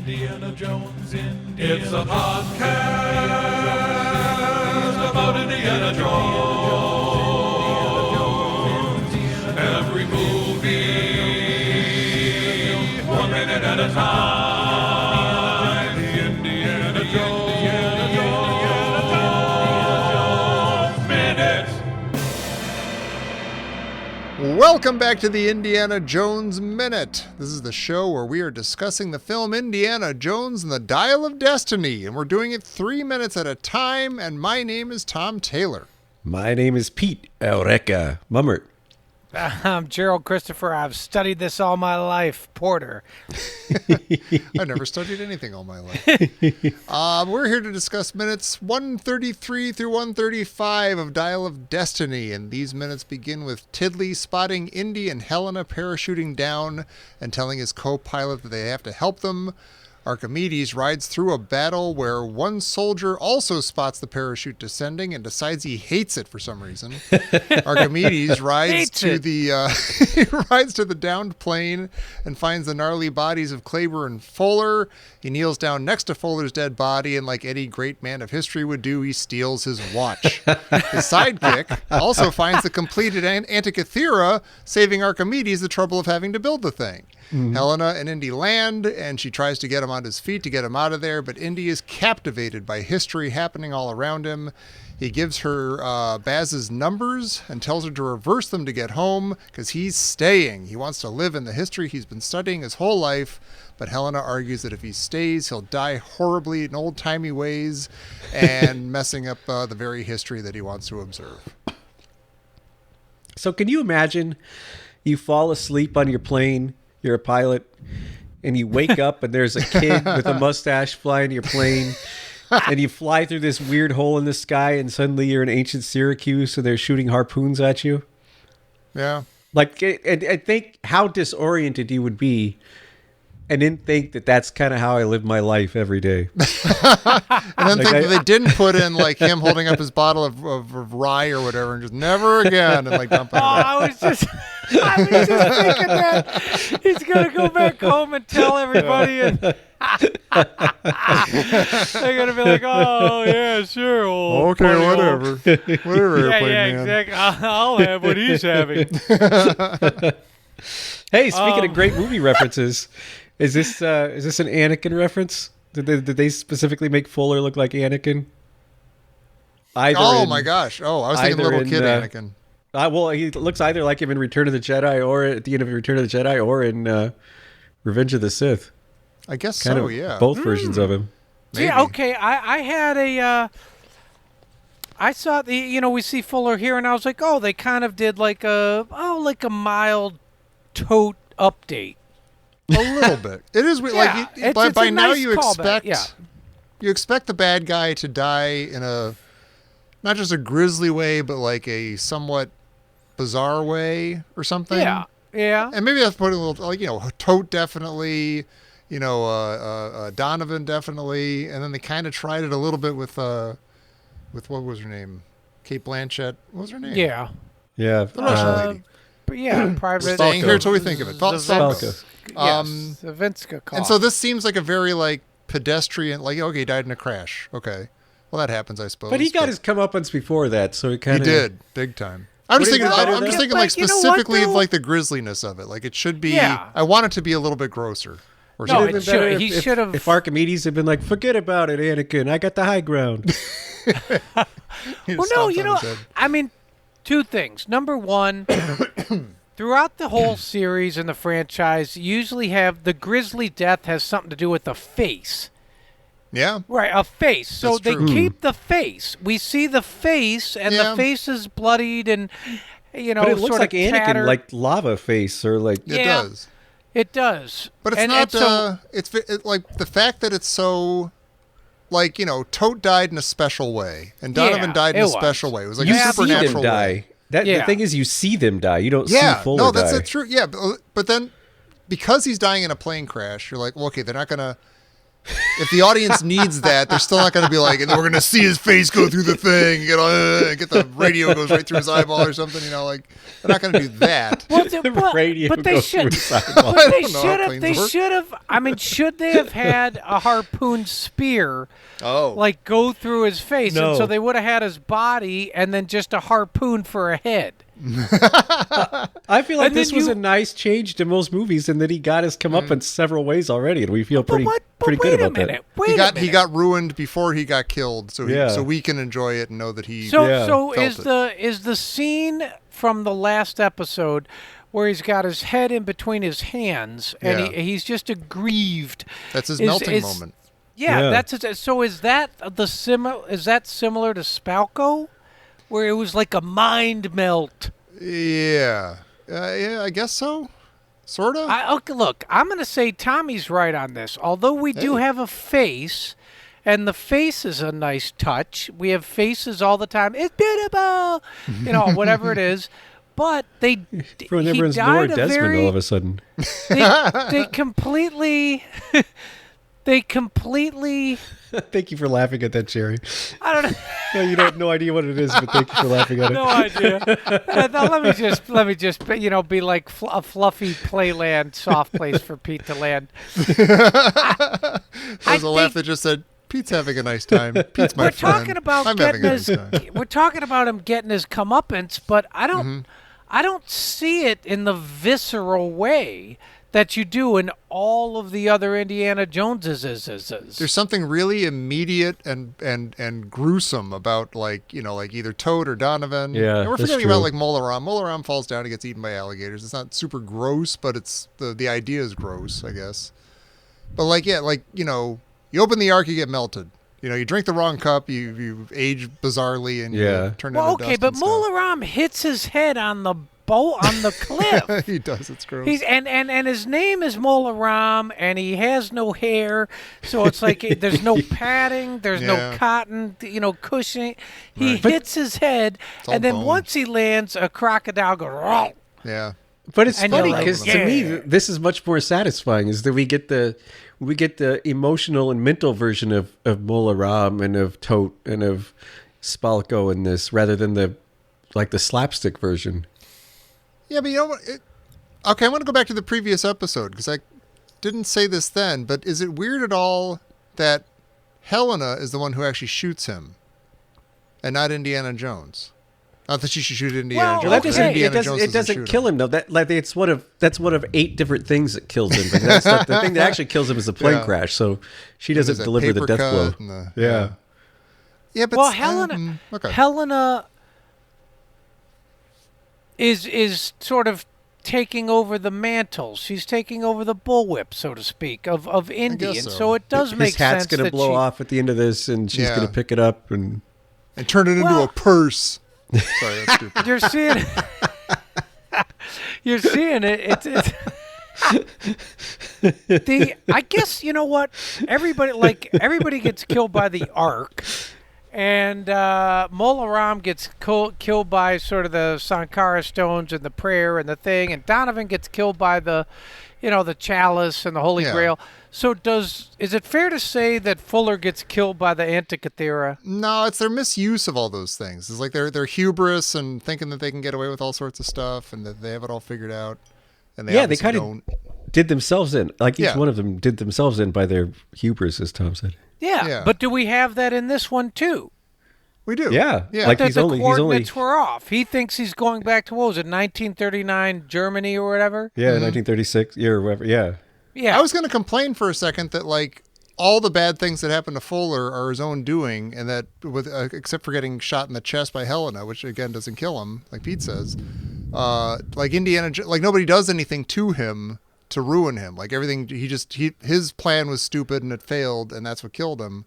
Indiana Jones, It's a podcast about Indiana Jones. Every movie, 1 minute at a time. The Indiana Jones Minute. Welcome back to the Indiana Jones Minute. This is the show where we are discussing the film Indiana Jones and the Dial of Destiny, and we're doing it 3 minutes at a time, and my name is Tom Taylor. My name is Pete Eureka Mummert. I'm Gerald Christopher. I've studied this all my life. Porter. I've never studied anything all my life. We're here to discuss minutes 133 through 135 of Dial of Destiny, and these minutes begin with Tiddly spotting Indy and Helena parachuting down and telling his co-pilot that they have to help them. Archimedes rides through a battle where one soldier also spots the parachute descending and decides he hates it for some reason. Archimedes rides to the downed plane and finds the gnarly bodies of Kleber and Fuller. He kneels down next to Fuller's dead body, and like any great man of history would do, he steals his watch. His sidekick also finds the completed Antikythera, saving Archimedes the trouble of having to build the thing. Mm-hmm. Helena and Indy land, and she tries to get him on his feet to get him out of there, but Indy is captivated by history happening all around him. He gives her Baz's numbers and tells her to reverse them to get home because he's staying. He wants to live in the history he's been studying his whole life, but Helena argues that if he stays, he'll die horribly in old-timey ways and messing up the very history that he wants to observe. So can you imagine you fall asleep on your plane, you're a pilot, and you wake up and there's a kid with a mustache flying your plane, and you fly through this weird hole in the sky, and suddenly you're in ancient Syracuse and they're shooting harpoons at you? Yeah. Like, I think how disoriented you would be, and then think that that's kind of how I live my life every day. And then think that they didn't put in like him holding up his bottle of rye or whatever and just never again and like dumping it. I was just thinking that he's gonna go back home and tell everybody, and they're gonna be like, "Oh yeah, sure, okay, whatever, whatever." Yeah, man. exactly. I'll have what he's having. Hey, speaking of great movie references, is this an Anakin reference? Did they specifically make Fuller look like Anakin? My gosh! Oh, I was thinking little kid Anakin. Well, he looks either like him in Return of the Jedi, or at the end of Return of the Jedi, or in Revenge of the Sith. I guess kind so. of Yeah, both versions of him. Maybe. Yeah. Okay. I had a. I saw we see Fuller here, and I was like, oh, they kind of did like a mild tote update. A little bit. It is weird. Yeah, like by now nice you expect you expect the bad guy to die in a not just a grisly way, but like a somewhat bizarre way or something. Yeah. Yeah. And maybe that's putting a little Tote definitely, Donovan definitely, and then they kind of tried it a little bit with what was her name? Kate Blanchett. What was her name? Yeah. Yeah. The Russian lady. Yeah, private. Staying here till we think of it. Stalka. Yes, Savinska. And so this seems like a very like pedestrian, like okay, he died in a crash. Okay, well that happens, I suppose. But he got his comeuppance before that, so he kind of did big time. I'm just thinking like specifically of like the grisliness of it. Like it should be. Yeah. I want it to be a little bit grosser. Or No, something. it should. He should have. If Archimedes had been like, "Forget about it, Anakin. I got the high ground." Well, no, I mean, two things. Number one, throughout the whole series and the franchise, you usually have the grisly death has something to do with the face. Yeah. Right, a face. So That's they true. keep the face. We see the face, and the face is bloodied, and but it looks sort like of Anakin, tattered. like lava face, or like It does. It does. But it's it's like the fact that it's so. Like, Tote died in a special way, and Donovan died in a special way. It was like you a supernatural see them die. way. The thing is, you see them die. You don't see Fuller die. That's true. Yeah, but then because he's dying in a plane crash, you're like, well, okay, they're not gonna if the audience needs that, they're still not going to be like, and we're going to see his face go through the thing, get the radio goes right through his eyeball or something. Like they're not going to do that. Well, The radio but they goes should. through his eyeball. But they don't know how should have. planes They work. should have. I mean, should they have had a harpoon spear Oh, like go through his face, No. and so they would have had his body, and then just a harpoon for a head. I feel like And this then was you- a nice change to most movies, and that he got his comeuppance several ways already, and we feel pretty But pretty wait good a about minute. that. Wait he a minute. he got ruined before he got killed, so Yeah. so we can enjoy it and know that he. So Yeah. so Felt is it. the scene from the last episode where he's got his head in between his hands and Yeah. he's just aggrieved. That's his is- melting is- moment. Yeah, Yeah. that's it. So is that similar to Spalco, where it was like a mind melt? Yeah, yeah, I guess so. Sorta. Okay, look, I'm going to say Tommy's right on this. Although we do Hey. have a face, and the face is a nice touch. We have faces all the time. It's beautiful, whatever it is. But he Everyone's Nora died a Desmond very. all of a sudden. They completely. They completely. Thank you for laughing at that, Jerry. I don't know. No, you don't no idea what it is, but thank you for laughing at it. No idea. Let me just be like a fluffy playland, soft place for Pete to land. That was a laugh think- that just said, "Pete's having a nice time. Pete's my We're friend. talking about I'm having getting a his. nice time." We're talking about him getting his comeuppance, but I don't. Mm-hmm. I don't see it in the visceral way that you do in all of the other Indiana Joneses. There's something really immediate and gruesome about like either Toad or Donovan. Yeah, and we're that's forgetting true. about like Molaram. Molaram falls down and gets eaten by alligators. It's not super gross, but it's the idea is gross, I guess. But you open the ark, you get melted. You drink the wrong cup, you age bizarrely, and Yeah. you turn Well, into okay, dust but and stuff. Molaram hits his head on the on the cliff. He does. It's gross. He's and his name is Molaram, and he has no hair, so it's like there's no padding, there's no Yeah. cotton, cushioning. He Right. hits his head, all and then bone. once he lands, a crocodile goes. "Row." Yeah. But it's And you're funny like, because yeah. to me, this is much more satisfying. Is that we get the emotional and mental version of Mola Ram and of Tote and of Spalco in this, rather than the slapstick version. Yeah, but you know what? Okay, I'm going to go back to the previous episode because I didn't say this then, but is it weird at all that Helena is the one who actually shoots him and not Indiana Jones? Not that she should shoot Indiana Well, Jones. Well, that but doesn't, Indiana Jones it doesn't shoot kill him though. That's one of 8 different things that kills him. But that's not, the thing that actually kills him is the plane Yeah. crash. So she There's doesn't that deliver the paper death blow. cut and Yeah. Yeah, but Well, Helena, okay. Helena is sort of taking over the mantle. She's taking over the bullwhip, so to speak, of Indy, guess and so. so it does make His hat's sense going to that blow she, off at the end of this, and she's Yeah. going to pick it up and. turn it into Well- a purse. Sorry, that's stupid. You're seeing, you're seeing it. It's I guess you know what everybody gets killed by the Ark, and Mola Ram gets killed by sort of the Sankara stones and the prayer and the thing, and Donovan gets killed by the chalice and the Holy Yeah. Grail. So is it fair to say that Fuller gets killed by the Antikythera? No, it's their misuse of all those things. It's like their hubris and thinking that they can get away with all sorts of stuff and that they have it all figured out. And they They obviously kind don't. of did themselves in. Like each Yeah. one of them did themselves in by their hubris, as Tom said. Yeah, Yeah. but do we have that in this one too? We do. Yeah. Yeah. Like That he's the only coordinates were off. He thinks he's going back to, what was it, 1939 Germany or whatever? 1936 or whatever. Yeah. Yeah. I was going to complain for a second that like all the bad things that happened to Fuller are his own doing, and that with except for getting shot in the chest by Helena, which again doesn't kill him, like Pete says. Like like nobody does anything to him to ruin him. Like everything, his plan was stupid and it failed, and that's what killed him.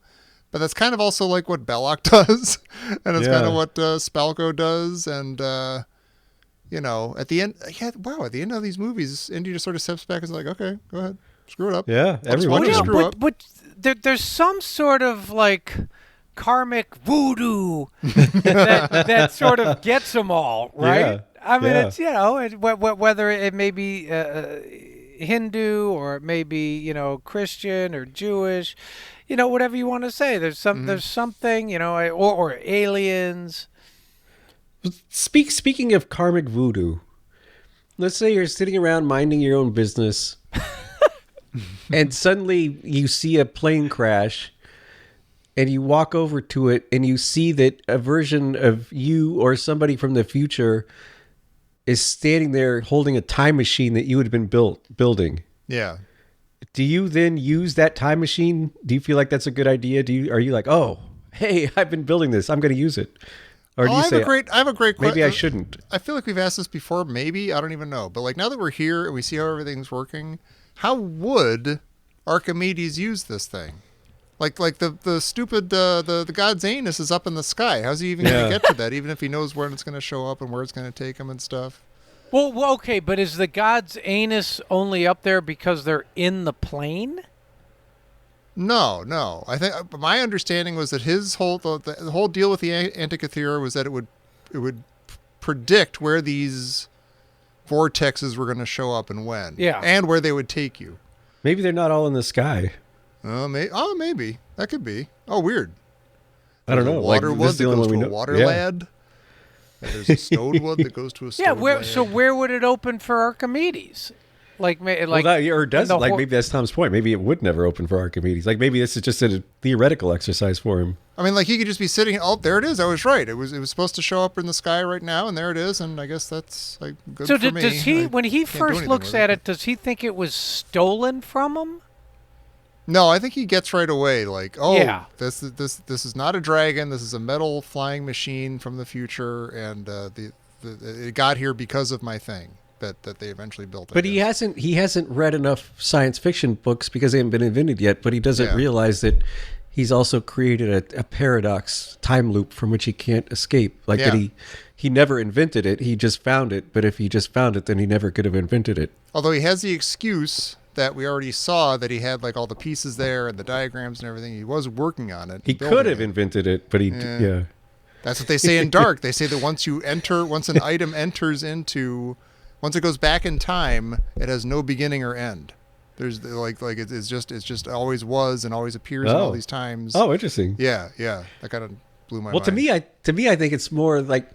But that's kind of also like what Belloc does, and it's kind of Yeah. what Spalco does, and at the end, at the end of these movies, Indy just sort of steps back and is like, okay, go ahead, screw it up. Yeah. I'll just Everyone. watch you Yeah, screw up. but there's some sort of like karmic voodoo that sort of gets them all, right? Yeah, I mean, yeah. it's whether it may be Hindu, or it may be, Christian or Jewish, whatever you want to say. There's something, or aliens. Speaking of karmic voodoo, let's say you're sitting around minding your own business, and suddenly you see a plane crash, and you walk over to it, and you see that a version of you or somebody from the future is standing there holding a time machine that you had been building. Yeah. Do you then use that time machine? Do you feel like that's a good idea? Are you like, oh, hey, I've been building this, I'm going to use it? Or do you say, I have a great question. Maybe I shouldn't. I feel like we've asked this before. Maybe. I don't even know. But like now that we're here and we see how everything's working, how would Archimedes use this thing? Like the stupid the god's anus is up in the sky. How's he even going to get to that? Even if he knows where it's going to show up and where it's going to take him and stuff. Well, okay, but is the god's anus only up there because they're in the plane? No. I think my understanding was that his whole the whole deal with the Antikythera was that it would predict where these vortexes were going to show up and when, and where they would take you. Maybe they're not all in the sky. Maybe that could be. Oh, weird. I don't know. Water wood that goes to a water Yeah. lad. And there's a stone wood that goes to a stone lad. So where would it open for Archimedes? Maybe that's Tom's point. Maybe it would never open for Archimedes. Like maybe this is just a theoretical exercise for him. I mean, like he could just be sitting. Oh, there it is. I was right. It was supposed to show up in the sky right now, and there it is. And I guess that's like good for me. So does he, when he first looks at it, does he think it was stolen from him? No, I think he gets right away. Like, this is not a dragon. This is a metal flying machine from the future, and it got here because of my thing that they eventually built. But he hasn't read enough science fiction books because they haven't been invented yet. But he doesn't realize that he's also created a paradox time loop from which he can't escape. Like that he never invented it. He just found it. But if he just found it, then he never could have invented it. Although he has the excuse that we already saw that he had like all the pieces there and the diagrams and everything. He was working on it. He could have invented it, but That's what they say in Dark. They say that once an item enters into, once it goes back in time, it has no beginning or end. There's it's just always was and always appears in all these times. Oh, interesting. Yeah. That kind of blew my mind. Well, to me, I think it's more like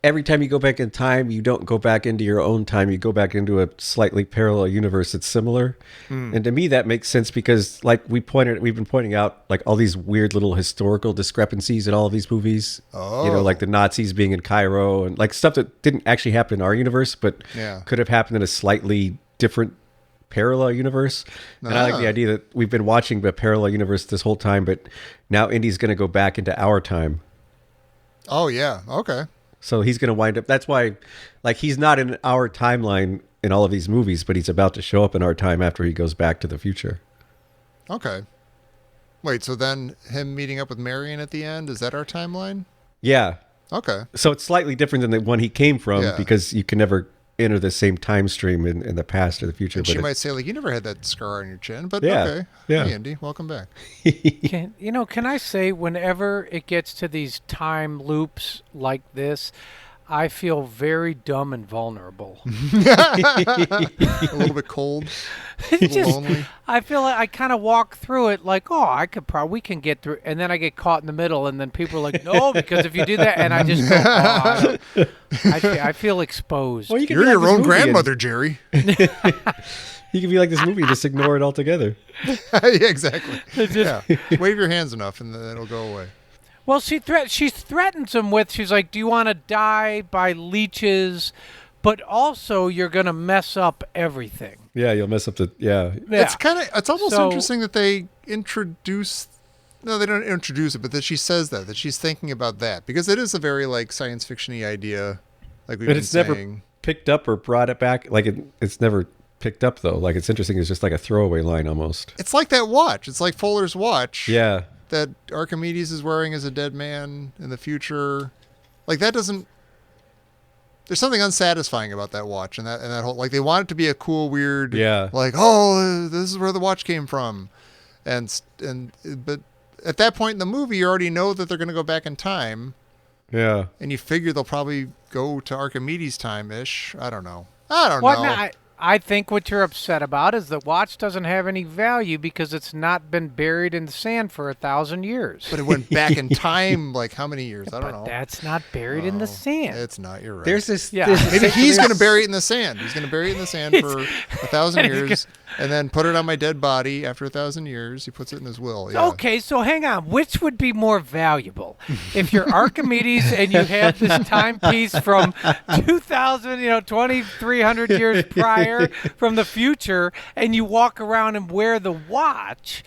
every time you go back in time, you don't go back into your own time. You go back into a slightly parallel universe that's similar. And to me, that makes sense because, like we've been pointing out, like all these weird little historical discrepancies in all of these movies. Oh. Like the Nazis being in Cairo and like stuff that didn't actually happen in our universe, but could have happened in a slightly different parallel universe. And I like the idea that we've been watching the parallel universe this whole time, but now Indy's going to go back into our time. Oh yeah. Okay. So he's going to wind up. That's why, like, he's not in our timeline in all of these movies, but he's about to show up in our time after he goes back to the future. Okay. Wait, so then him meeting up with Marion at the end, is that our timeline? Yeah. Okay. So it's slightly different than the one he came from because you can never enter the same time stream in the past or the future. And but she might say, like, you never had that scar on your chin, but Yeah. okay. Yeah. Hey, Indy, welcome back. Can I say, whenever it gets to these time loops like this, I feel very dumb and vulnerable. A little bit cold, a little lonely. I feel like I kind of walk through it like, we can get through, and then I get caught in the middle, and then people are like, no, because if you do that, and I just go, I feel exposed. Well, You're your own grandmother, Jerry. You can be like this movie, just ignore it altogether. Yeah, exactly. Wave your hands enough, and then it'll go away. Well, she threatens him with, she's like, do you want to die by leeches, but also you're going to mess up everything. Yeah, you'll mess up It's almost interesting that they introduce, no, they don't introduce it, but that she says that she's thinking about that, because it is a very, like, science fiction-y idea, like we've been saying. Never picked up or brought it back. Like, it's never picked up, though. Like, it's interesting. It's just like a throwaway line, almost. It's like that watch. It's like Fuller's watch. Yeah. That Archimedes is wearing as a dead man in the future. Like, that doesn't... There's something unsatisfying about that watch and that whole... Like, they want it to be a cool, weird... Yeah. Like, this is where the watch came from. But at that point in the movie, you already know that they're going to go back in time. And you figure they'll probably go to Archimedes' time-ish. I don't know. Well, no, I think what you're upset about is the watch doesn't have any value because it's not been buried in the sand for 1,000 years. But it went back in time, like how many years? I don't know. That's not buried in the sand. It's not. You're right. There's this. Yeah. there's Maybe he's going to there's- bury it in the sand. He's going to bury it in the sand for 1,000 years, and then put it on my dead body after 1,000 years. He puts it in his will. Yeah. Okay, so hang on. Which would be more valuable? If you're Archimedes and you have this timepiece from 2,000, 2,300 years prior from the future, and you walk around and wear the watch,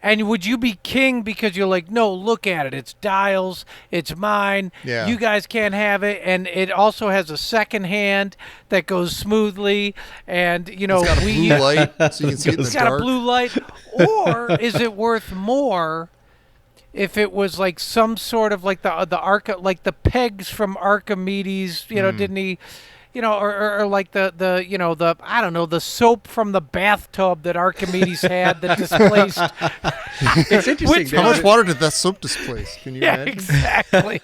and would you be king because you're like, no, look at it. It's dials. It's mine. Yeah. You guys can't have it. And it also has a second hand that goes smoothly. And, It's got a blue light, so you can see it in the It's got dark. a blue light. Or is it worth more if it was like some sort of like like the pegs from Archimedes? Didn't he? Or like the I don't know, the soap from the bathtub that Archimedes had that displaced. It's interesting. Which How there's much a- water did that soap displace? Can you Yeah, imagine? exactly.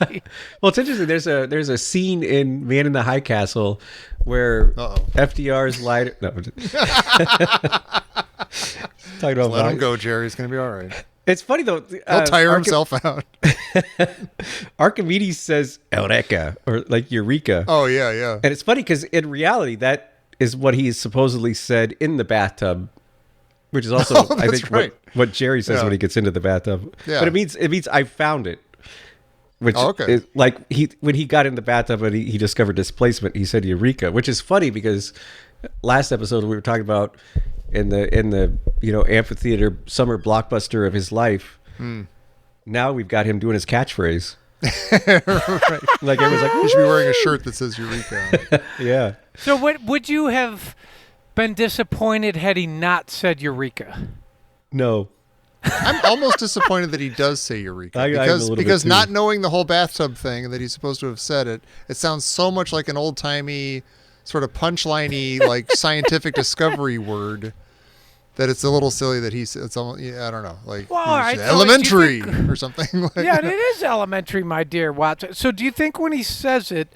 Well, it's interesting. There's a scene in Man in the High Castle where Uh-oh. FDR's lighter. No, talking about Let him mine. go, Jerry. It's going to be all right. It's funny though. He'll tire himself out. Archimedes says "Eureka" or like "Eureka," Oh, yeah, yeah. and it's funny because in reality that is what he supposedly said in the bathtub, which is also Oh, I that's think right. what Jerry says Yeah. when he gets into the bathtub. Yeah. But it means I found it. Which Oh, okay. is like when he got in the bathtub and he discovered displacement, he said "Eureka," which is funny because last episode we were talking about in the amphitheater summer blockbuster of his life. Now we've got him doing his catchphrase. Right. Like everyone's like, You should be wearing a shirt that says Eureka on it. yeah. So would you have been disappointed had he not said Eureka? No. I'm almost disappointed that he does say Eureka. I'm a little bit because too. not knowing the whole bathtub thing and that he's supposed to have said it, it sounds so much like an old-timey, sort of punchliney, like scientific discovery word that it's a little silly that it's almost, I don't know, like Well, all right, so elementary do you or something. Like Yeah, it is elementary, my dear Watson. So do you think when he says it,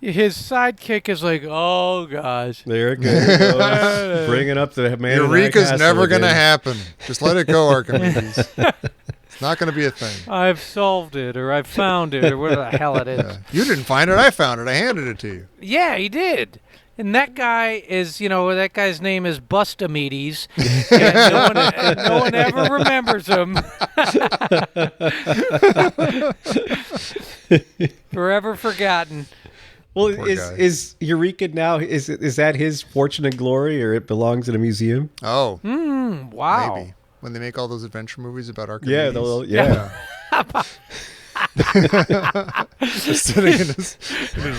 his sidekick is like, oh, gosh. There it goes. Bringing up the man. in the Eureka's castle never going to again. happen. Just let it go, Archimedes. It's not going to be a thing. I've solved it, or I've found it, or whatever the hell it is. You didn't find it. I found it. I handed it to you. Yeah, he did. And that guy is, that guy's name is Bustamedes, and no one ever remembers him. Forever forgotten. Well, Poor is guy. is Eureka now? Is that his fortune and glory, or it belongs in a museum? Oh, Wow. maybe. When they make all those adventure movies about Yeah, Archimedes. yeah. Just sitting in his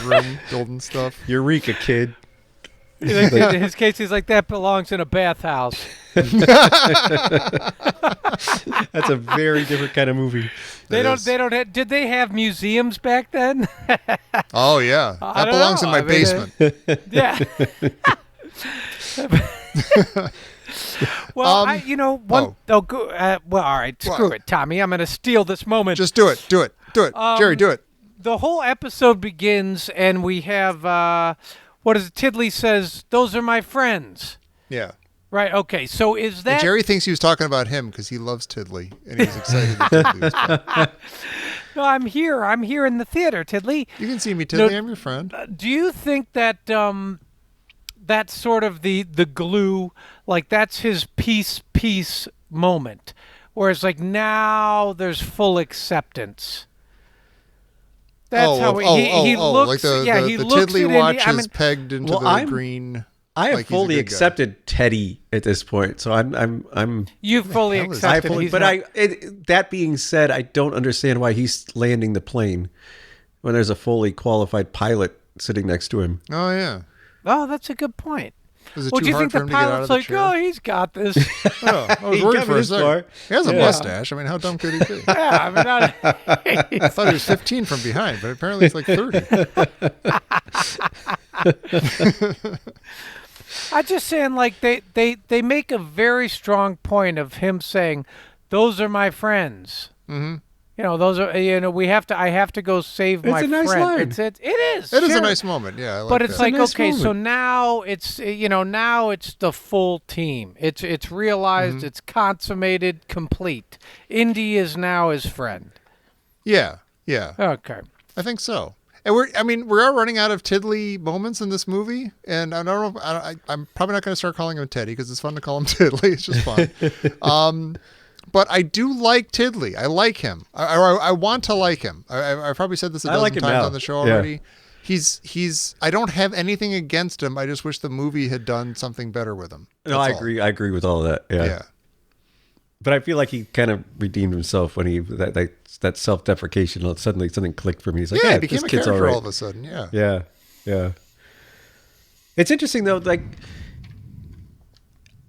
room building stuff. Eureka, kid. In his case, he's like, that belongs in a bathhouse. That's a very different kind of movie. Did they have museums back then? Oh, yeah. I That don't belongs know. in my I mean, basement. Yeah. Well, All right, screw What? it, Tommy. I'm going to steal this moment. Just do it. Do it. Do it. Jerry, do it. The whole episode begins, and we have, what is it? Tiddly says, those are my friends. Yeah. Right, okay. So is And that... Jerry thinks he was talking about him because he loves Tiddly. And he was excited that Tiddly was back. No, I'm here. I'm here in the theater, Tiddly. You can see me, Tiddly. No, I'm your friend. Do you think that that's sort of the glue, like that's his peace moment, whereas like now there's full acceptance. That's how he looks. Like the he looks Tiddly at watch Indy. I is mean, pegged into Well, the green. I have like he's a fully good guy. accepted Teddy at this point, so I'm you fully hell is I accepted. fully, he's but not- that being said, I don't understand why he's landing the plane when there's a fully qualified pilot sitting next to him. Oh, yeah. Oh, that's a good point. Was it Well, too do you hard think for the him to get out pilot's of the like, chair? oh, he's got this? Oh, I was He worried got for me a this second. far. He has a Yeah. mustache. I mean, how dumb could he be? Yeah, I mean, I thought he was 15 from behind, but apparently it's like 30. I'm just saying, like they make a very strong point of him saying, "Those are my friends." Mhm. You know, those are, you know, we have to, I have to go save my a nice friend. line. It is. It is a sure. nice moment. Yeah, I like But that. it's like, nice okay, so moment. now it's, you know, now it's the full team. It's realized, it's consummated, complete. Indy is now his friend. Yeah, yeah, Okay. I think so. And we are running out of Tiddly moments in this movie, and I don't know. I'm probably not going to start calling him Teddy because it's fun to call him Tiddly. It's just fun. But I do like Tiddly. I like him. I want to like him. I've probably said this a I dozen like him times now. on the show Yeah. already. He's. I don't have anything against him. I just wish the movie had done something better with him. No, I That's all. agree. I agree with all of that. Yeah. Yeah. But I feel like he kind of redeemed himself when he that self-deprecation. Suddenly something clicked for me. He's like, Yeah, yeah, he became this a kid's character all right. all of a sudden. Yeah. Yeah, yeah. It's interesting though. Like,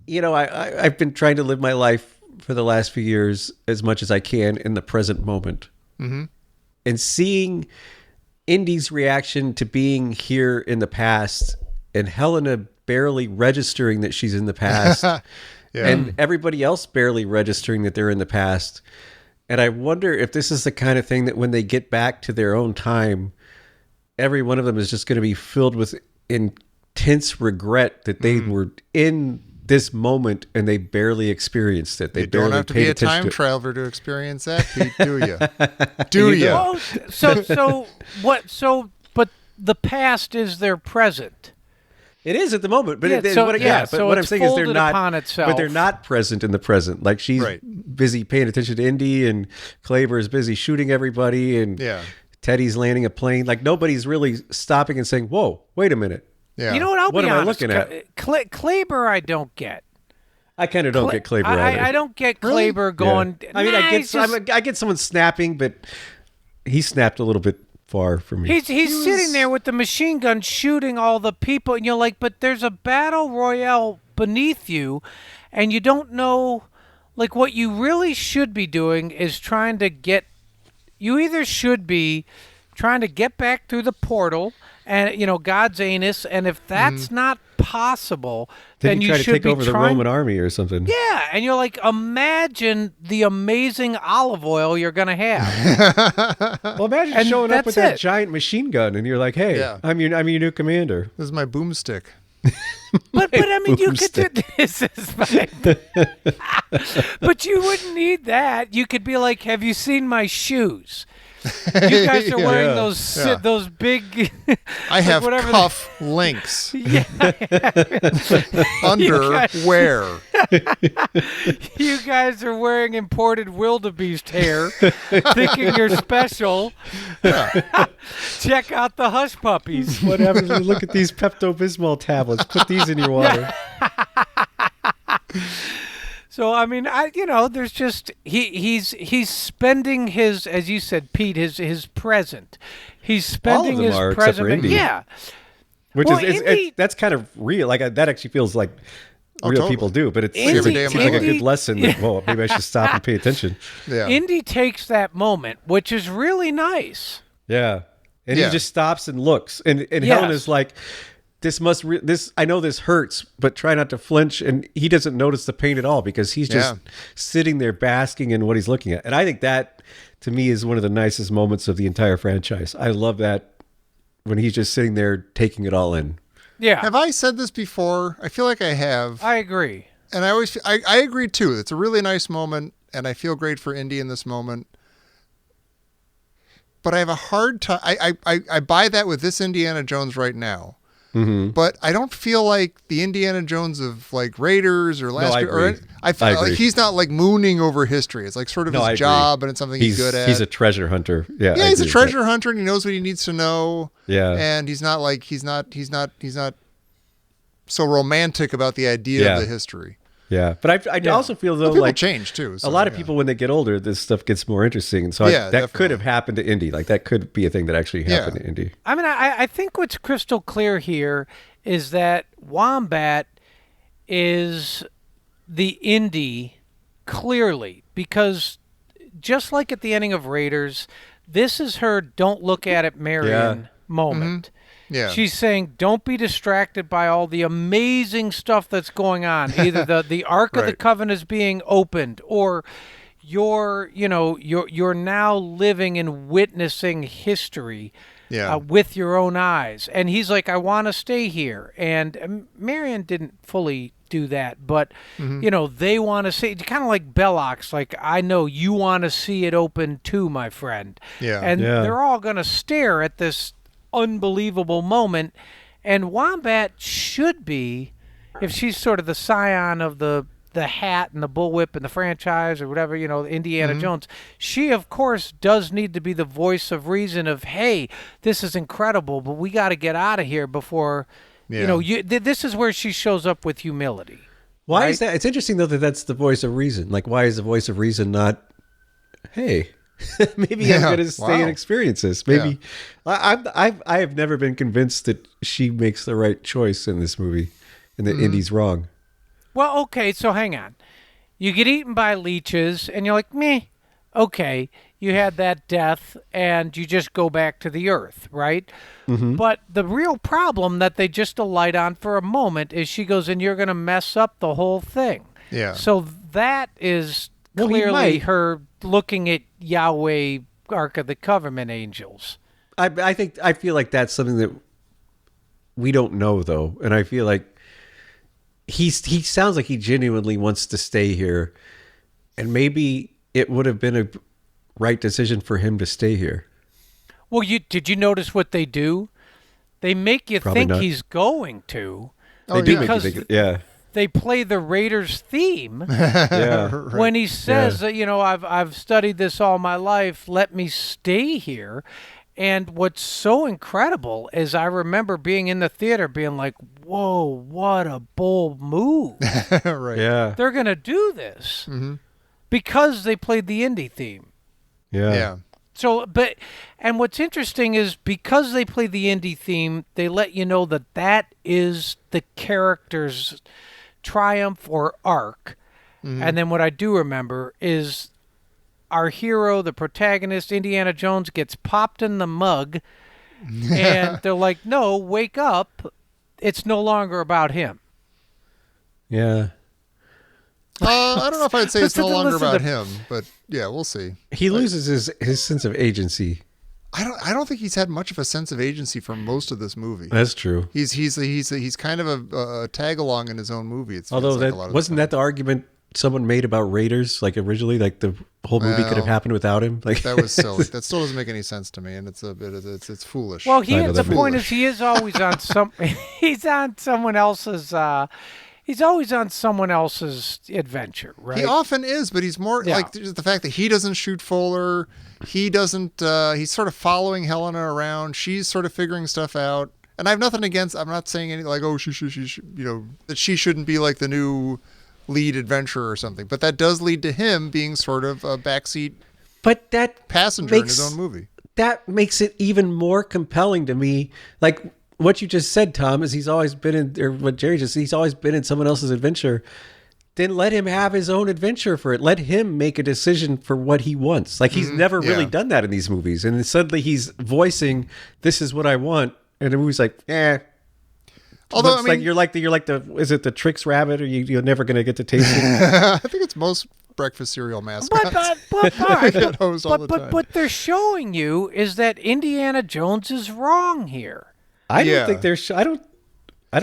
you know, I've been trying to live my life for the last few years as much as I can in the present moment, and seeing Indy's reaction to being here in the past, and Helena barely registering that she's in the past. Yeah. And everybody else barely registering that they're in the past. And I wonder if this is the kind of thing that when they get back to their own time, every one of them is just going to be filled with intense regret that they were in this moment and they barely experienced it. They You barely don't have to paid be a attention time to it. traveler to experience that, Pete, do you? Do You you? don't. Oh, but the past is their present. It is at the moment, but Yeah, but so what I'm it's saying is they're folded not. upon itself. But they're not present in the present. Like she's Right. busy paying attention to Indy, and Klaber is busy shooting everybody, and Yeah. Teddy's landing a plane. Like nobody's really stopping and saying, "Whoa, wait a minute." Yeah. You know what? I'll What be am I honest. looking at? Klaber, I don't get. I kind of don't get Klaber either. I don't get Really? Klaber Yeah. going. I mean, "Nah, I he's just- I get someone snapping, but he snapped a little bit far from me. He's sitting there with the machine gun shooting all the people, and you're like, but there's a battle royale beneath you, and you don't know. Like, what you really should be doing is trying to get. You either should be trying to get back through the portal, and you know God's anus, and if that's not possible, then you you try to should take be over the trying. Roman army or something. Yeah, and you're like, imagine the amazing olive oil you're gonna have. Well, imagine And showing up with that's that it. giant machine gun, and you're like, "Hey, Yeah. I'm your new commander." This is my boomstick. But I mean, you could do Boomstick. this is my. But you wouldn't need that. You could be like, "Have you seen my shoes? You guys are wearing Yeah. those Yeah. those big." I have whatever cuff links. Yeah, Underwear. you guys are wearing imported wildebeest hair, thinking you're special. Check out the hush puppies. What happens when you look at these Pepto-Bismol tablets? Put these in your water. So I mean, there's just he's spending his, as you said, Pete, his present. He's spending them his are, except for present. Indy. Yeah. Which Well, is Indy- that's kind of real. Like that actually feels like real totally. people do. But it's Indy- it seems like a Indy- good lesson. That, well, maybe I should stop and pay attention. Yeah. Indy takes that moment, which is really nice. Yeah, and Yeah. he just stops and looks, and Yes. Helena's like, this I know this hurts, but try not to flinch. And he doesn't notice the pain at all because he's just sitting there basking in what he's looking at. And I think that to me is one of the nicest moments of the entire franchise. I love that when he's just sitting there taking it all in. Yeah, Have I said this before? I feel like I have. I agree. And I agree too. It's a really nice moment, and I feel great for Indy in this moment. But I have a hard time. I buy that with this Indiana Jones right now. Mm-hmm. But I don't feel like the Indiana Jones of like Raiders or Last I Year. Or, agree. I feel I like agree. he's not like mooning over history. It's like sort of No, I his agree. job, and it's something he's good at. He's a treasure hunter. Yeah, yeah, I he's a agree with that. treasure hunter, and he knows what he needs to know. Yeah. And he's not so romantic about the idea Yeah. of the history. Yeah, but I also feel though People like change too. So, a lot of yeah. people when they get older, this stuff gets more interesting, and so Yeah, that definitely. could have happened to Indy. Like that could be a thing that actually happened to Indy. I mean, I think what's crystal clear here is that Wombat is the Indy clearly, because just like at the ending of Raiders, this is her "don't look at it, Marion" moment. Yeah. She's saying, don't be distracted by all the amazing stuff that's going on. Either the Ark of the Right. Covenant is being opened, or you're now living and witnessing history Yeah. with your own eyes. And he's like, I want to stay here. And Marion didn't fully do that, but they want to see, kind of like Belloc's, like, I know you want to see it open too, my friend. Yeah. And Yeah. they're all going to stare at this unbelievable moment. And Wombat should be, if she's sort of the scion of the hat and the bullwhip and the franchise or whatever, Indiana Jones, she, of course, does need to be the voice of reason of, hey, this is incredible, but we got to get out of here before, this is where she shows up with humility. Why right? is that? It's interesting, though, that that's the voice of reason. Like, why is the voice of reason not, hey, maybe I'm going to stay and experience this. Maybe. I have never been convinced that she makes the right choice in this movie and that Indy's wrong. Well, okay, so hang on. You get eaten by leeches, and you're like, meh, okay, you had that death, and you just go back to the earth, right? But the real problem that they just alight on for a moment is she goes, and you're going to mess up the whole thing. Yeah. So that is Well, he clearly might. her looking at Yahweh, Ark of the Covenant angels. I feel like that's something that we don't know, though. And I feel like he sounds like he genuinely wants to stay here, and maybe it would have been a right decision for him to stay here. Well, did you notice what they do? They make you Probably think not. he's going to. Oh, They do yeah. make you Because think, yeah, They play the Raiders theme yeah. when he says that, I've studied this all my life. Let me stay here. And what's so incredible is I remember being in the theater being like, whoa, what a bold move. Right. Yeah, They're going to do this because they played the Indy theme. Yeah. So, and what's interesting is because they play the Indy theme, they let you know that that is the character's triumph or arc. And then what I do remember is our hero, the protagonist, Indiana Jones, gets popped in the mug, and they're like, no, wake up. It's no longer about him. yeah. I don't know if I'd say it's no longer Listen about to- him, but yeah, we'll see. He loses his sense of agency. I don't think he's had much of a sense of agency for most of this movie. That's true. He's kind of a tag along in his own movie. It feels Although like that a lot of wasn't that the argument someone made about Raiders, like originally, like the whole movie could have Well, happened without him. Like that was silly. That still doesn't make any sense to me, and it's a bit it's foolish. Well, I know the that point foolish. is he is always on he's on someone else's he's always on someone else's adventure, right? He often is, but he's more Yeah. like the fact that he doesn't shoot Fuller. He doesn't. He's sort of following Helena around. She's sort of figuring stuff out. And I have nothing against. I'm not saying anything like, oh, she that she shouldn't be like the new lead adventurer or something. But that does lead to him being sort of a backseat but that passenger in his own movie. That makes it even more compelling to me. Like what you just said, Tom, is he's always been in, or what Jerry just said, he's always been in someone else's adventure. Then let him have his own adventure for it. Let him make a decision for what he wants. Like he's never really yeah. done that in these movies. And then suddenly he's voicing, this is what I want. And the movie's like, eh. Although Looks I mean, like you're like the is it the Trix rabbit, or you're never going to get to taste it? I think it's most breakfast cereal mascots. Get hosed all the time. What they're showing you is that Indiana Jones is wrong here. I Yeah. don't think there's. I don't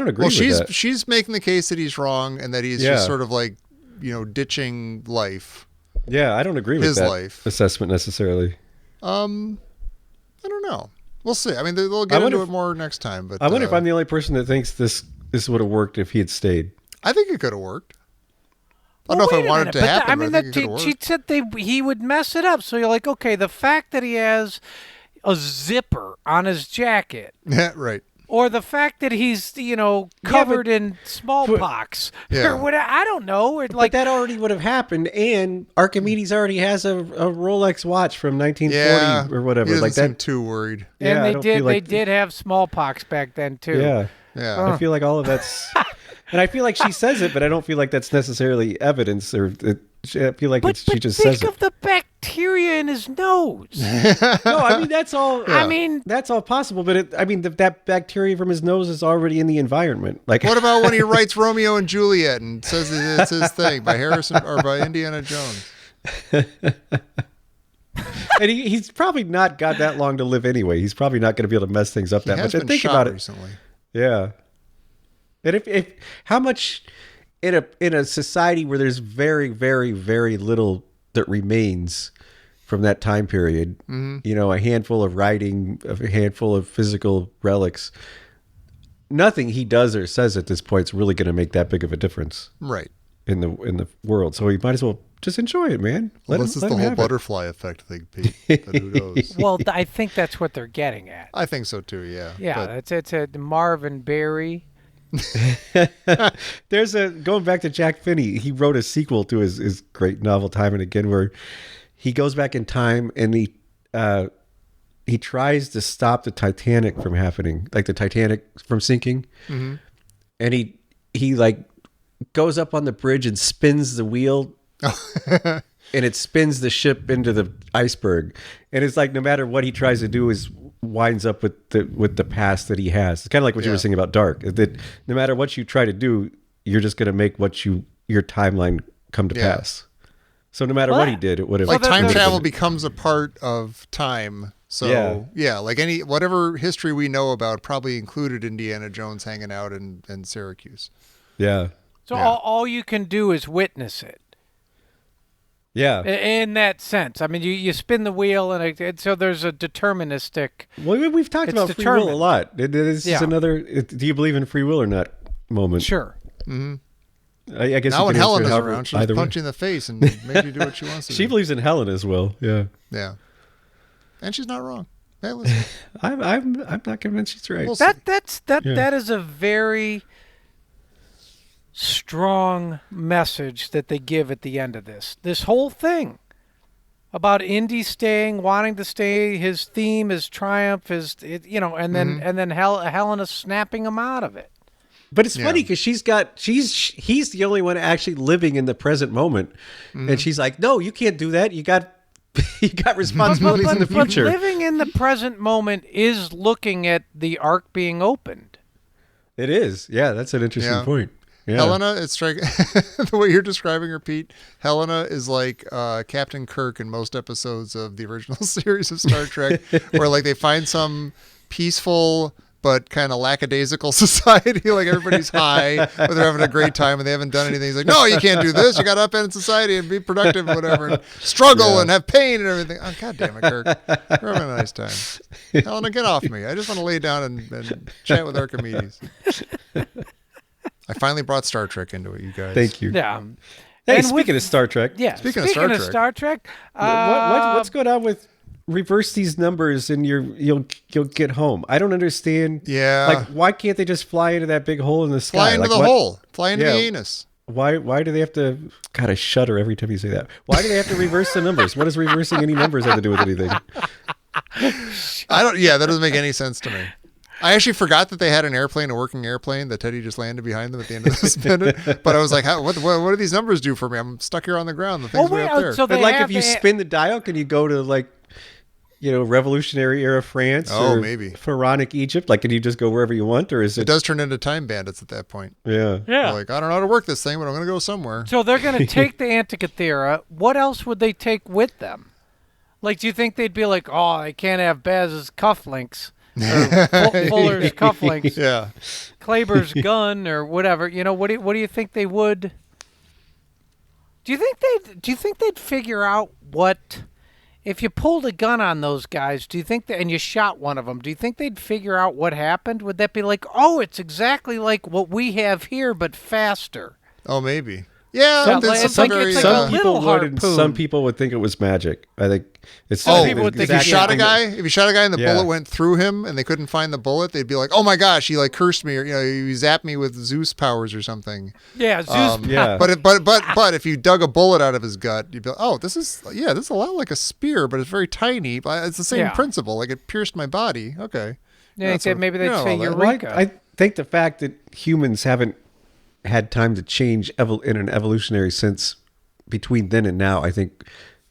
agree Well, with that. she's making the case that he's wrong and that he's Yeah. just sort of like, ditching life. Yeah, I don't agree with His that life. assessment necessarily. I don't know. We'll see. I mean, they'll get I wonder into if- it more next time. But I wonder if I'm the only person that thinks this would have worked if he had stayed. I think it could have worked. I don't know if I wanted it to happen. I mean, but I think it could have she worked. said he would mess it up. So you're like, okay, the fact that he has a zipper on his jacket, Yeah, right. or the fact that he's covered in smallpox, Yeah. or what, I don't know. Or Like like that already would have happened, and Archimedes already has a Rolex watch from 1940 Yeah, or whatever. He doesn't Like seem that. too worried. and Yeah, I they don't did feel like- they did have smallpox back then too. Yeah, Yeah. I feel like all of that's, and I feel like she says it, but I don't feel like that's necessarily evidence, or I feel like But she just think says it. of the bacteria in his nose. No, I mean that's all. I mean, That's all possible, but that bacteria from his nose is already in the environment. Like, What about when he writes Romeo and Juliet and says it's his thing by Harrison or by Indiana Jones? And he's probably not got that long to live anyway. He's probably not going to be able to mess things up He that has much. been And think shot about it. recently. Yeah. And if how much in a society where there's very, very, very little that remains from that time period, you know, a handful of writing, a handful of physical relics, nothing he does or says at this point is really going to make that big of a difference Right. in the world. So he might as well just enjoy it, man. Unless it's the whole butterfly effect thing, Pete. But who knows? Well, I think that's what they're getting at. I think so too, yeah. Yeah, But it's a Marvin Berry. There's going back to Jack Finney, he wrote a sequel to his great novel Time and Again, where he goes back in time and he tries to stop the Titanic from happening, like the Titanic from sinking. Mm-hmm. And he like goes up on the bridge and spins the wheel and it spins the ship into the iceberg. And it's like, no matter what he tries to do, is winds up with the past that he has. It's kind of like what you were saying about Dark, that no matter what you try to do, you're just going to make your timeline come to pass. So no matter what he did, it would have like time travel becomes a part of time. So yeah, like whatever history we know about probably included Indiana Jones hanging out in Syracuse. Yeah. So all you can do is witness it. Yeah. In that sense. I mean, you spin the wheel, and so there's a deterministic... Well, we've talked about free will a lot. This is another, do you believe in free will or not moment. Sure. Mm-hmm. I guess now when Helen is however, around, she'll just punch you in the face and make you do what she wants to do. She believes in Helen as well. Yeah. Yeah. And she's not wrong. Hey, listen. I'm not convinced she's right. We'll That is a very strong message that they give at the end of this whole thing about Indy staying, wanting to stay, his theme, his triumph, and then Helena snapping him out of it. But it's funny because he's the only one actually living in the present moment, and she's like, no, you can't do that. You got responsibilities in the future. But living in the present moment is looking at the arc being opened. It is. Yeah, that's an interesting point. Yeah. Helena, it's the way you're describing her, Pete. Helena is like Captain Kirk in most episodes of the original series of Star Trek, where like they find some peaceful but kind of lackadaisical society, like everybody's high, but they're having a great time and they haven't done anything. He's like, no, you can't do this. You got to upend society and be productive and whatever, and struggle and have pain and everything. Oh, God damn it, Kirk. We're having a nice time. Helena, get off me. I just want to lay down and chat with Archimedes. I finally brought Star Trek into it, you guys. Thank you. Yeah. Hey, speaking of Star Trek. Yeah. Speaking of Star Trek. What's going on with reverse these numbers and you'll get home? I don't understand. Yeah. Like, why can't they just fly into that big hole in the sky? Fly into the hole. Fly into the anus. Why do they have to... God, I shudder every time you say that. Why do they have to reverse the numbers? What does reversing any numbers have to do with anything? That doesn't make any sense to me. I actually forgot that they had a working airplane that Teddy just landed behind them at the end of this minute. But I was like, what do these numbers do for me? I'm stuck here on the ground. The thing's way up there. So but like, if you spin the dial, can you go to like, Revolutionary era France or maybe Pharaonic Egypt? Like, can you just go wherever you want, or is it? It does turn into time bandits at that point. Yeah. They're like, I don't know how to work this thing, but I'm going to go somewhere. So they're going to take the Antikythera. What else would they take with them? Like, do you think they'd be like, oh, I can't have Baz's cufflinks or Fuller's cufflinks, Klaber's gun, or whatever? What do you think they would? Do you think they'd figure out what? If you pulled a gun on those guys, do you think and you shot one of them, do you think they'd figure out what happened? Would that be like, oh, it's exactly like what we have here, but faster? Oh, maybe. Yeah, some people would, and some people would think it was magic. I think it's. If you shot a guy, and the bullet went through him, and they couldn't find the bullet, they'd be like, "Oh my gosh, he like cursed me, or he zapped me with Zeus powers or something." Yeah, Zeus. But if you dug a bullet out of his gut, you'd be like, "Oh, this is a lot like a spear, but it's very tiny. But it's the same principle. Like it pierced my body." Okay. Yeah, maybe they'd say Eureka. I think the fact that humans haven't had time to change in an evolutionary sense between then and now, I think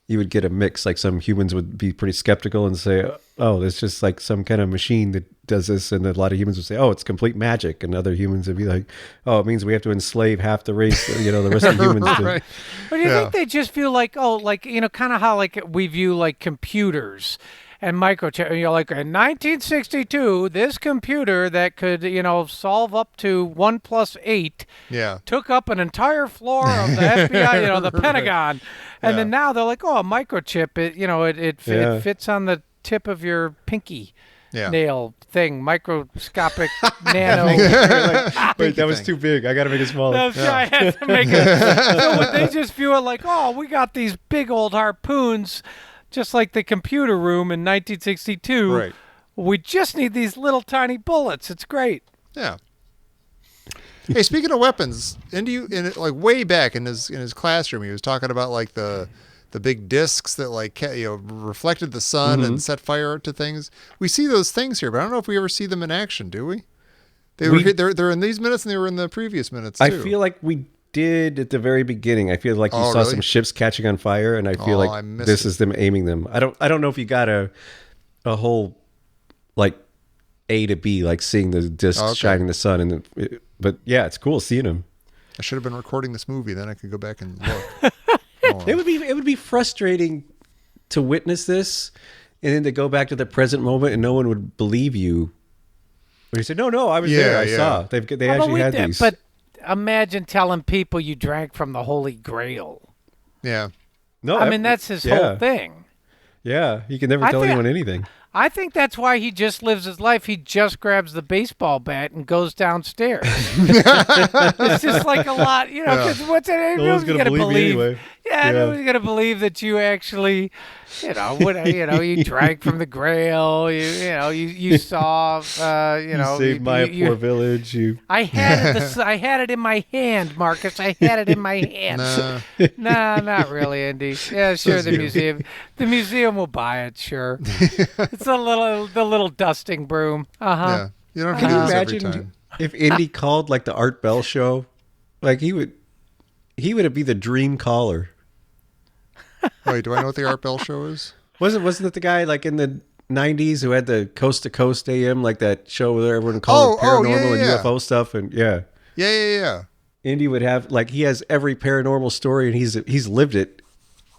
you would get a mix. Like, some humans would be pretty skeptical and say, oh, it's just like some kind of machine that does this, and a lot of humans would say, oh, it's complete magic, and other humans would be like, oh, it means we have to enslave half the race, the rest of the humans. Right. But do you Yeah. think they just feel like, oh, like, kind of how like we view like computers and microchip, like in 1962, this computer that could, solve up to 1 + 8 Yeah. took up an entire floor of the FBI, the Pentagon. And then Yeah. now they're like, oh, a microchip, it fits on the tip of your pinky Yeah. nail thing, microscopic nano. Wait, that was thing. too big. I got to make it smaller. No, so I had to make it. So they just view it like, oh, we got these big old harpoons, just like the computer room in 1962. Right. We just need these little tiny bullets. It's great. Yeah. Hey, speaking of weapons, Indy, like way back in his classroom, he was talking about like the big discs that like reflected the sun and set fire to things. We see those things here, but I don't know if we ever see them in action. Do we? They're in these minutes and they were in the previous minutes too. I feel like we did at the very beginning. I feel like you Oh, saw really? some ships catching on fire, and I feel I like missed this it. is them aiming them. I don't know if you got a whole like A to B, like seeing the discs Okay. shining in the sun, but yeah, it's cool seeing them. I should have been recording this movie. Then I could go back and look. It would be frustrating to witness this, and then to go back to the present moment, and no one would believe you. When you say, "No, I was there. I Yeah. saw." They Although actually had these. But imagine telling people you drank from the Holy Grail. Yeah. no, I mean, that's his whole thing. Yeah, you can never I tell think- anyone anything. I think that's why he just lives his life. He just grabs the baseball bat and goes downstairs. It's just like a lot, because what's it? No one's gonna believe me anyway. Yeah, no Yeah. one's gonna believe that you actually, you drank from the Grail. You saw, You saved my poor village. You I had it. I had it in my hand, Marcus. I had it in my hand. Nah. Nah, not really, Indy. Yeah, sure. The museum will buy it. Sure. It's the little dusting broom. Yeah. You don't have to Can do you this every imagine time. if Indy called like the Art Bell show? Like he would be the dream caller. Wait, do I know what the Art Bell show is? Wasn't it the guy like in the 90s who had the Coast to Coast AM, like that show where everyone called it paranormal yeah. and UFO stuff, and yeah. Yeah. Indy would have like he has every paranormal story and he's lived it.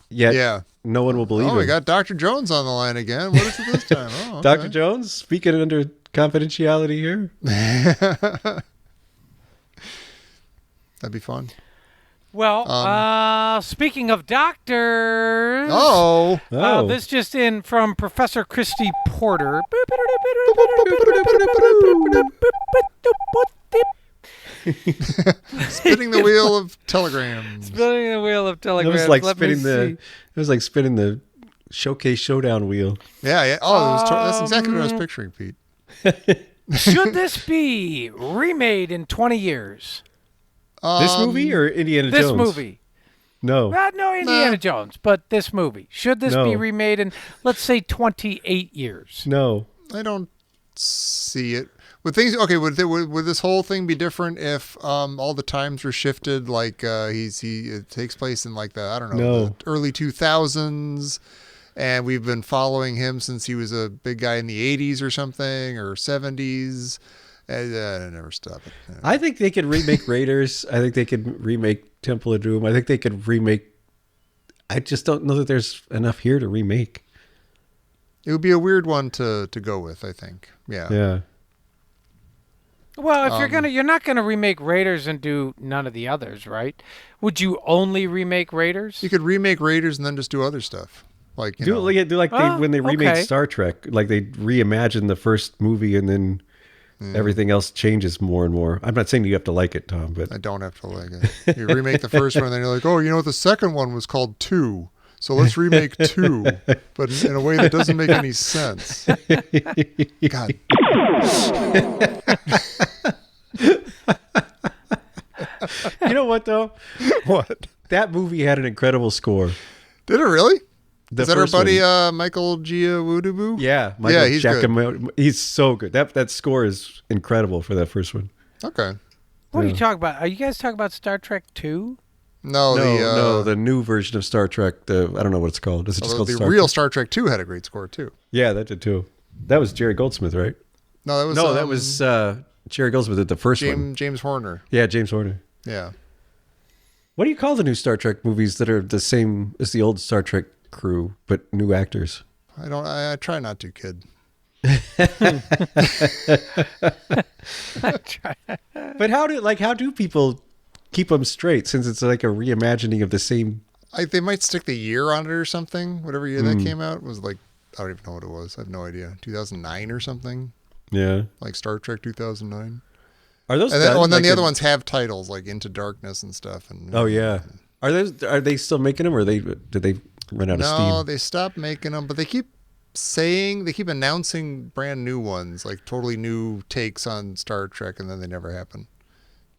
Yet Yeah. no one will believe Oh, him. we got Dr. Jones on the line again. What is it this time? Oh, okay. Dr. Jones, speaking under confidentiality here. That'd be fun. Well, speaking of doctors. Oh. This just in from Professor Christy Porter. Spinning the wheel of telegrams. Spinning the wheel of It telegrams. was like Let me spinning the Showcase Showdown wheel. Yeah. Oh, that's exactly what I was picturing, Pete. see. Should this be remade in 20 years? This movie or Indiana This Jones? movie. No. Not no Indiana Nah. Jones, but this movie. Should this be No. remade in, let's say, 28 years? No. I don't see it. Would things okay? Would this whole thing be different if all the times were shifted? Like it takes place in like the early 2000s, and we've been following him since he was a big guy in the 80s or something or 70s. I never stop it. Yeah. I think they could remake Raiders. I think they could remake Temple of Doom. I think they could remake. I just don't know that there's enough here to remake. It would be a weird one to go with. I think. Yeah. Yeah. Well, if you're not gonna remake Raiders and do none of the others, right? Would you only remake Raiders? You could remake Raiders and then just do other stuff. Like Do like when they remade okay. Star Trek, like they reimagine the first movie and then everything else changes more and more. I'm not saying you have to like it, Tom, but I don't have to like it. You remake the first one, and then you're like, oh, the second one was called 2. So let's remake 2, but in a way that doesn't make any sense. God. you know what though? What? That movie had an incredible score. Did it really? The Is that our first buddy one. Michael Giawudubu? Yeah, Michael he's good. Giacomo. He's so good. That score is incredible for that first one. Okay. What are you talking about? Are you guys talking about Star Trek 2? No, the new version of Star Trek. I don't know what it's called. Is it just called the Star real Trek? Star Trek 2 had a great score too. Yeah, that did too. That was Jerry Goldsmith, right? No, that was That was Jerry Goldsmith did the first one. James Horner. Yeah, James Horner. Yeah. What do you call the new Star Trek movies that are the same as the old Star Trek crew but new actors? I try not to, kid. But how do people keep them straight since it's like a reimagining of the same? They might stick the year on it or something. Whatever year that came out was like, I don't even know what it was. I have no idea. 2009 or something. Yeah. Like Star Trek 2009. Are those? And then, done? and then Like the other ones have titles like Into Darkness and stuff. And Oh yeah. Are they still making them, or did they run out of steam? No, they stopped making them, but they keep announcing brand new ones, like totally new takes on Star Trek, and then they never happen.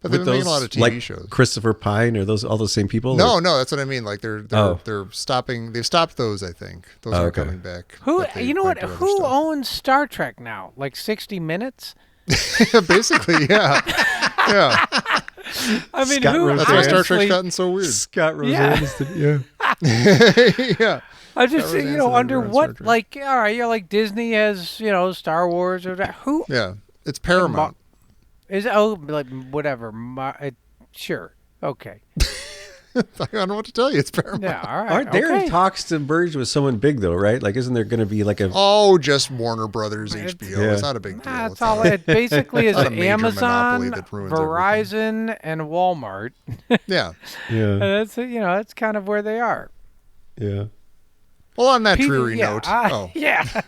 But they've With been making a lot of TV like shows. Christopher Pine, are those all the same people? No, or? no, that's what I mean. Like they're stopping. They've stopped those. I think those aren't okay. coming back. Who? but they You know might what? do other Who stuff. owns Star Trek now? Like 60 Minutes? Basically, yeah, yeah. I mean, Scott who? Rosen. That's why Star honestly- Trek's gotten so weird. Scott Rosen. Yeah. Yeah. I just That think, was under answered on Star what, Trek. like, all right, like Disney has, Star Wars or that. Who Yeah. It's Paramount. is? Oh, like whatever. Sure. Okay. I don't know what to tell you. It's Paramount. Yeah. All right. Aren't they okay. in talks to merge with someone big though? Right? Like, isn't there going to be like a? Oh, just Warner Brothers, It's- HBO. Yeah. It's not a big deal. That's It's all. not- It basically is Not a major monopoly Amazon, that ruins Verizon, and Walmart. Yeah. Yeah. That's that's kind of where they are. Yeah. Well, on that Peter- dreary yeah, note. yeah.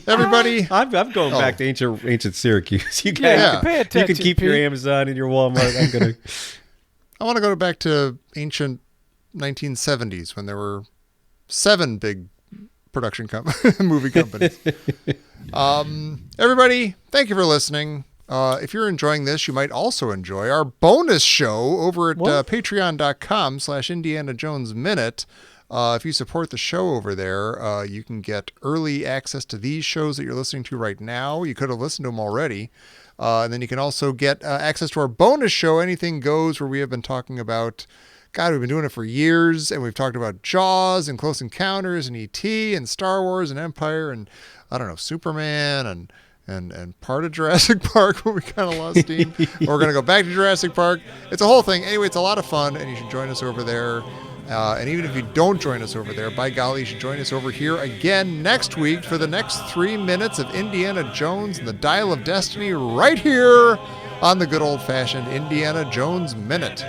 Everybody. I'm going Oh. back to ancient Syracuse. You Yeah, guys, pay you attention, can keep your Pete. Amazon and your Walmart. I'm gonna. I want to go back to ancient 1970s when there were 7 big production movie companies. Everybody, thank you for listening. If you're enjoying this, you might also enjoy our bonus show over at patreon.com/Indiana Jones Minute. If you support the show over there, you can get early access to these shows that you're listening to right now. You could have listened to them already. And then you can also get access to our bonus show, Anything Goes, where we have been talking about, God, we've been doing it for years, and we've talked about Jaws and Close Encounters and E.T. and Star Wars and Empire and, I don't know, Superman and part of Jurassic Park where we kind of lost steam. We're going to go back to Jurassic Park. It's a whole thing. Anyway, it's a lot of fun, and you should join us over there. And even if you don't join us over there, by golly, you should join us over here again next week for the next 3 minutes of Indiana Jones and the Dial of Destiny right here on the good old-fashioned Indiana Jones Minute.